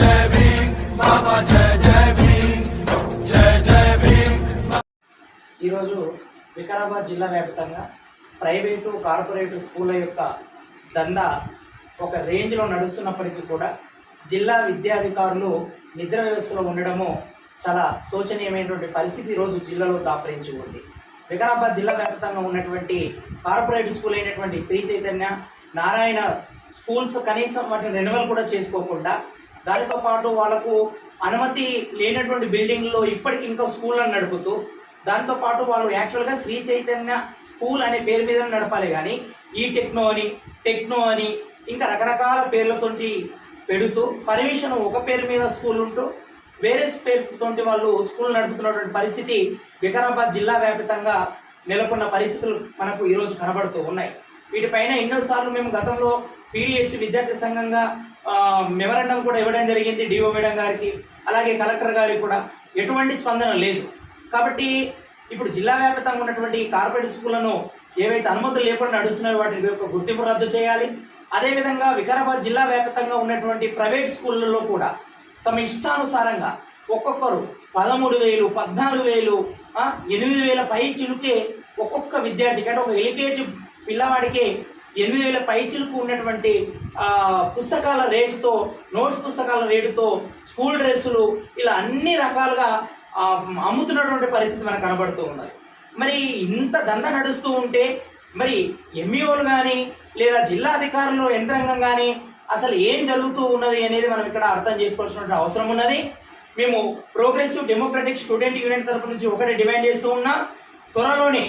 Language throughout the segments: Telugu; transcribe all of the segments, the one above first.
जय भीम बाबा जय जय भीम जय जय भीम। ఈరోజు వికారాబాద్ జిల్లా వ్యాప్తంగా ప్రైవేటు కార్పొరేట్ స్కూళ్ళ యొక్క దందా ఒక రేంజ్లో నడుస్తున్నప్పటికీ కూడా జిల్లా విద్యాధికారులు నిద్ర వ్యవస్థలో ఉండడము చాలా శోచనీయమైనటువంటి పరిస్థితి ఈరోజు జిల్లాలో దాపరించి ఉంది. వికారాబాద్ జిల్లా వ్యాప్తంగా ఉన్నటువంటి కార్పొరేట్ స్కూల్ అయినటువంటి శ్రీ చైతన్య నారాయణ స్కూల్స్ కనీసం వాటిని రెన్యువల్ కూడా చేసుకోకుండా దానితో పాటు వాళ్ళకు అనుమతి లేనటువంటి బిల్డింగ్లో ఇప్పటికి ఇంకా స్కూళ్ళను నడుపుతూ దాంతో పాటు వాళ్ళు యాక్చువల్గా శ్రీ చైతన్య స్కూల్ అనే పేరు మీద నడపాలి కానీ ఈ టెక్నో అని ఇంకా రకరకాల పేర్లతోటి పెడుతూ పర్మిషన్ ఒక పేరు మీద స్కూల్ ఉంటూ వేరే పేరుతోటి వాళ్ళు స్కూల్ నడుపుతున్నటువంటి పరిస్థితి వికారాబాద్ జిల్లా వ్యాప్తంగా నెలకొన్న పరిస్థితులు మనకు ఈరోజు కనబడుతూ ఉన్నాయి. వీటిపైన ఎన్నోసార్లు మేము గతంలో పీడిఎస్ విద్యార్థి సంఘంగా మెమరాండం కూడా ఇవ్వడం జరిగింది డిఓ మేడం గారికి, అలాగే కలెక్టర్ గారికి కూడా ఎటువంటి స్పందన లేదు. కాబట్టి ఇప్పుడు జిల్లా వ్యాప్తంగా ఉన్నటువంటి కార్పొరేట్ స్కూళ్లను ఏవైతే అనుమతులు లేకుండా నడుస్తున్నాయో వాటి యొక్క గుర్తింపు రద్దు చేయాలి. అదేవిధంగా వికారాబాద్ జిల్లా వ్యాప్తంగా ఉన్నటువంటి ప్రైవేట్ స్కూళ్ళలో కూడా తమ ఇష్టానుసారంగా ఒక్కొక్కరు 13,000, 14,000, 8,000 పై చిలుకే ఒక్కొక్క విద్యార్థికి అంటే ఒక ఎల్కేజీ పిల్లవాడికి 8,000 పై చిలుకు ఉన్నటువంటి పుస్తకాల రేటుతో, నోట్స్ పుస్తకాల రేటుతో స్కూల్ డ్రెస్సులు ఇలా అన్ని రకాలుగా అమ్ముతున్నటువంటి పరిస్థితి మనకు కనబడుతూ ఉన్నది. మరి ఇంత దంద నడుస్తూ ఉంటే మరి ఎంఈఓలు కానీ లేదా జిల్లా అధికారులు యంత్రాంగం కానీ అసలు ఏం జరుగుతూ ఉన్నది అనేది మనం ఇక్కడ అర్థం చేసుకోవాల్సిన అవసరం ఉన్నది. మేము ప్రోగ్రెసివ్ డెమోక్రటిక్ స్టూడెంట్ యూనియన్ తరపు నుంచి ఒకటి డిమాండ్ చేస్తూ ఉన్నాం. త్వరలోనే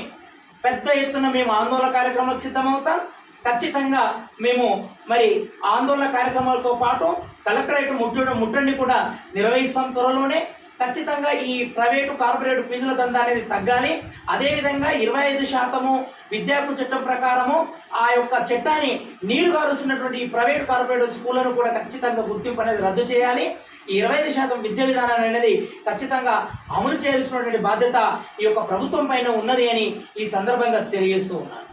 పెద్ద ఎత్తున మేము ఆందోళన కార్యక్రమాలకు సిద్ధమవుతాం. ఖచ్చితంగా మేము మరి ఆందోళన కార్యక్రమాలతో పాటు కలెక్టరేట్ ముట్టడిని కూడా నిర్వహిస్తాం త్వరలోనే. ఖచ్చితంగా ఈ ప్రైవేటు కార్పొరేట్ ఫీజుల దందా అనేది తగ్గాలి. అదేవిధంగా 25% విద్యాకు చట్టం ప్రకారము ఆ యొక్క చట్టాన్ని నీరు గారుస్తున్నటువంటి ఈ ప్రైవేట్ కార్పొరేట్ స్కూళ్లను కూడా ఖచ్చితంగా గుర్తింపు అనేది రద్దు చేయాలి. ఈ 25% విద్యా విధానాన్ని అనేది ఖచ్చితంగా అమలు చేయాల్సినటువంటి బాధ్యత ఈ యొక్క ప్రభుత్వం పైన ఉన్నది అని ఈ సందర్భంగా తెలియజేస్తూ ఉన్నాను.